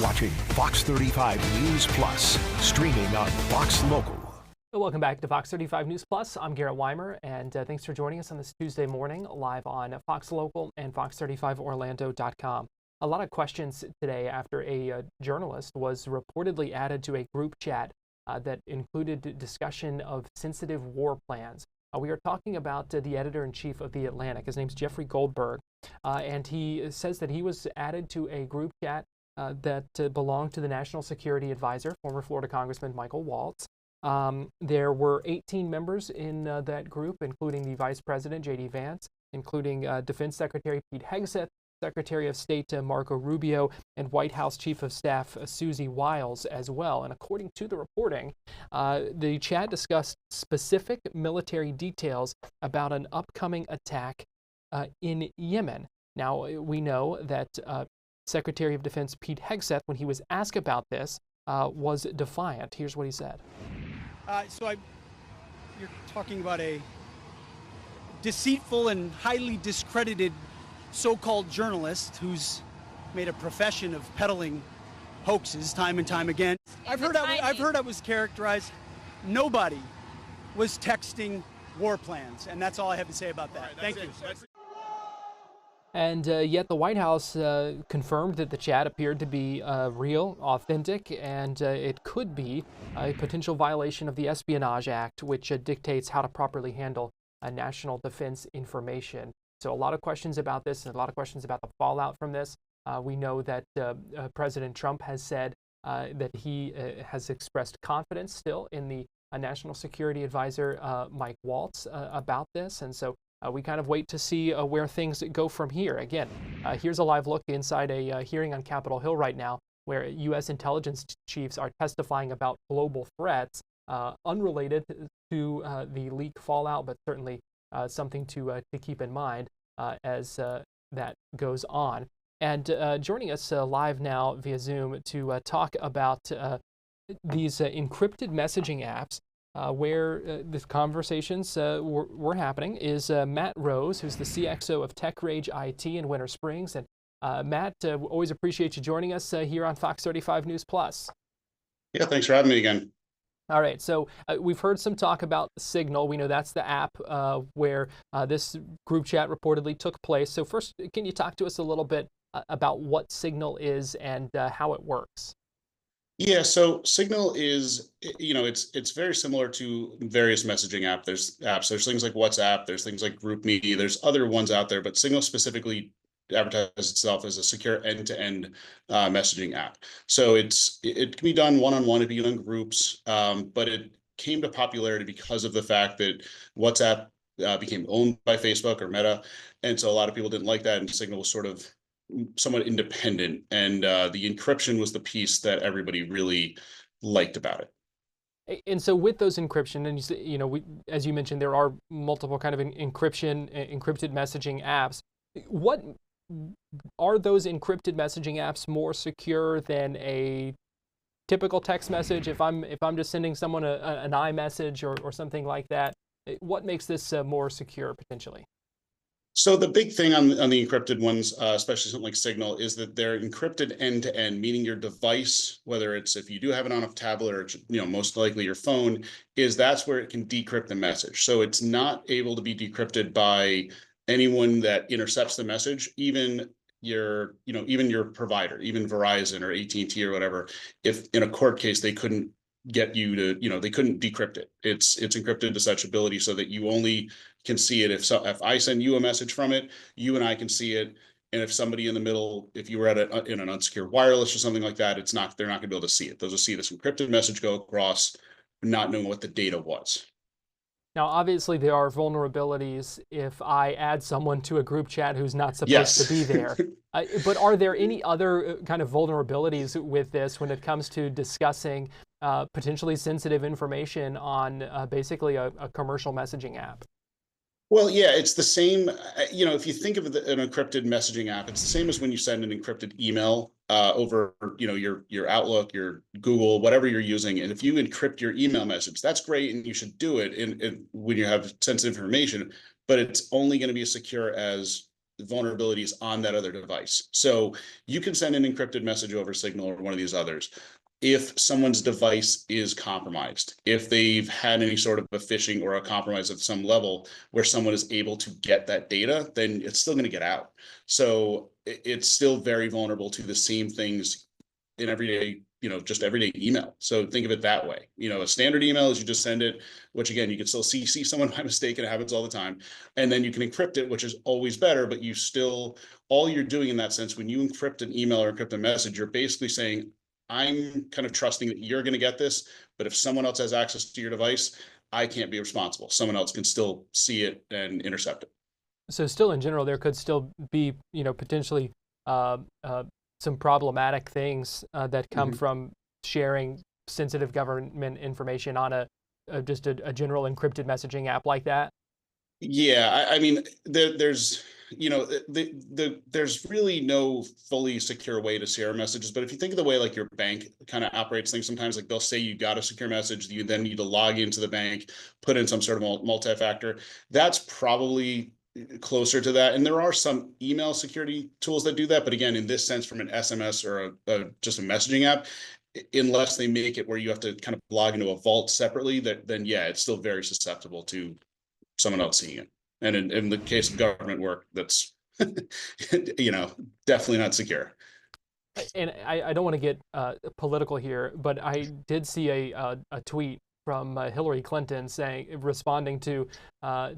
watching Fox 35 News Plus, streaming on Fox Local. Welcome back to Fox 35 News Plus. I'm Garrett Weimer, and thanks for joining us on this Tuesday morning live on Fox Local and Fox35Orlando.com. A lot of questions today after a journalist was reportedly added to a group chat that included discussion of sensitive war plans. We are talking about the editor-in-chief of The Atlantic. His name's Jeffrey Goldberg, and he says that he was added to a group chat that belonged to the National Security Advisor, former Florida Congressman Michael Waltz. There were 18 members in that group, including the Vice President, J.D. Vance, including Defense Secretary Pete Hegseth, Secretary of State Marco Rubio, and White House Chief of Staff Susie Wiles as well. And according to the reporting, the chat discussed specific military details about an upcoming attack in Yemen. Now, we know that Secretary of Defense Pete Hegseth, when he was asked about this, was defiant. Here's what he said. You're talking about a deceitful and highly discredited so-called journalist who's made a profession of peddling hoaxes time and time again. I've heard I was characterized. Nobody was texting war plans, and that's all I have to say about that. Thank you. And yet the White House confirmed that the chat appeared to be real, authentic, and it could be a potential violation of the Espionage Act, which dictates how to properly handle national defense information. So a lot of questions about this and a lot of questions about the fallout from this. We know that President Trump has said that he has expressed confidence still in the National Security Advisor, Mike Waltz, about this. And so we kind of wait to see where things go from here. Again, here's a live look inside a hearing on Capitol Hill right now, where U.S. intelligence chiefs are testifying about global threats unrelated to the leak fallout, but certainly something to keep in mind as that goes on. And joining us live now via Zoom to talk about these encrypted messaging apps where the conversations were happening is Matt Rose, who's the CXO of TechRage IT in Winter Springs. And Matt, always appreciate you joining us here on Fox 35 News Plus. Yeah, thanks for having me again. All right, so we've heard some talk about Signal. We know that's the app where this group chat reportedly took place. So first, can you talk to us a little bit about what Signal is and how it works? Yeah, so Signal is, it's very similar to various messaging apps. There's things like WhatsApp, there's things like GroupMe, there's other ones out there, but Signal specifically advertises itself as a secure end-to-end messaging app. So it can be done one-on-one, it can be done in groups, but it came to popularity because of the fact that WhatsApp became owned by Facebook or Meta, and so a lot of people didn't like that, and Signal was sort of somewhat independent, and the encryption was the piece that everybody really liked about it. And so with those encryption, and as you mentioned, there are multiple kind of encrypted messaging apps. What are those encrypted messaging apps more secure than a typical text message? If I'm just sending someone an iMessage or something like that, what makes this more secure potentially? So the big thing on the encrypted ones, especially something like Signal, is that they're encrypted end-to-end, meaning your device, whether it's if you do have it on a tablet or most likely your phone, that's where it can decrypt the message. So it's not able to be decrypted by anyone that intercepts the message, even your provider, even Verizon or AT&T or whatever. If in a court case they couldn't get you to, they couldn't decrypt it. It's encrypted to such ability so that you only can see it if I send you a message from it, you and I can see it. And if somebody in the middle, if you were in an unsecured wireless or something like that, they're not gonna be able to see it. They'll just see this encrypted message go across, not knowing what the data was. Now, obviously, there are vulnerabilities if I add someone to a group chat who's not supposed to be there. But are there any other kind of vulnerabilities with this when it comes to discussing potentially sensitive information on basically a commercial messaging app? Well, yeah, it's the same. If you think of an encrypted messaging app, it's the same as when you send an encrypted email over, your Outlook, your Google, whatever you're using. And if you encrypt your email message, that's great, and you should do it when you have sensitive information. But it's only going to be as secure as vulnerabilities on that other device. So you can send an encrypted message over Signal or one of these others. If someone's device is compromised, if they've had any sort of a phishing or a compromise at some level where someone is able to get that data, then it's still going to get out. So it's still very vulnerable to the same things in everyday, just everyday email. So think of it that way. A standard email is you just send it, which again, you can still CC someone by mistake, and it happens all the time. And then you can encrypt it, which is always better, but all you're doing in that sense, when you encrypt an email or encrypt a message, you're basically saying, I'm kind of trusting that you're going to get this, but if someone else has access to your device, I can't be responsible. Someone else can still see it and intercept it. So still in general, there could still be, potentially some problematic things that come from sharing sensitive government information on just a general encrypted messaging app like that. Yeah, I mean, there's there's really no fully secure way to share messages. But if you think of the way like your bank kind of operates things, sometimes like they'll say you got a secure message, you then need to log into the bank, put in some sort of multi-factor. That's probably closer to that. And there are some email security tools that do that. But again, in this sense, from an SMS or just a messaging app, unless they make it where you have to kind of log into a vault separately, then yeah, it's still very susceptible to someone else seeing it. And in the case of government work, that's, definitely not secure. And I don't want to get political here, but I did see a tweet from Hillary Clinton responding to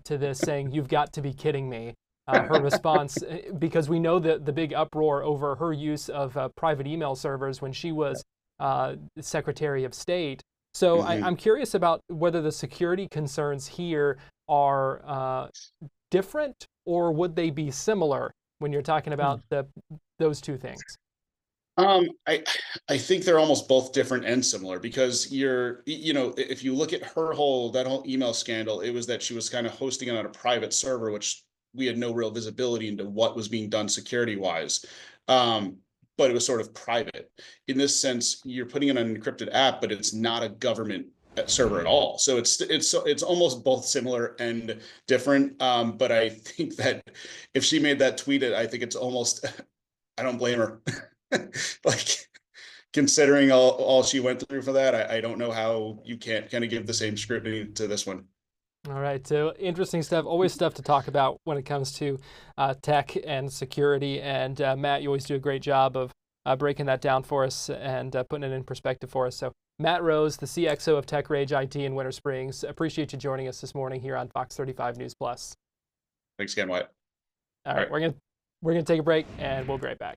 this, saying, "You've got to be kidding me." Her response, because we know that the big uproar over her use of private email servers when she was Secretary of State. So I'm curious about whether the security concerns here are different, or would they be similar when you're talking about those two things? I think they're almost both different and similar, because if you look at that whole email scandal, it was that she was kind of hosting it on a private server, which we had no real visibility into what was being done security wise. But it was sort of private. In this sense, you're putting in an encrypted app, but it's not a government server at all. So it's almost both similar and different. But I think that if she made that tweet, I think it's almost, I don't blame her. Like, considering all she went through for that, I don't know how you can't kind of give the same scrutiny to this one. All right, so interesting stuff. Always stuff to talk about when it comes to tech and security. And Matt, you always do a great job of breaking that down for us and putting it in perspective for us. So Matt Rose, the CXO of Tech Rage IT in Winter Springs, appreciate you joining us this morning here on Fox 35 News Plus. Thanks again, Wyatt. All right, we're gonna take a break and we'll be right back.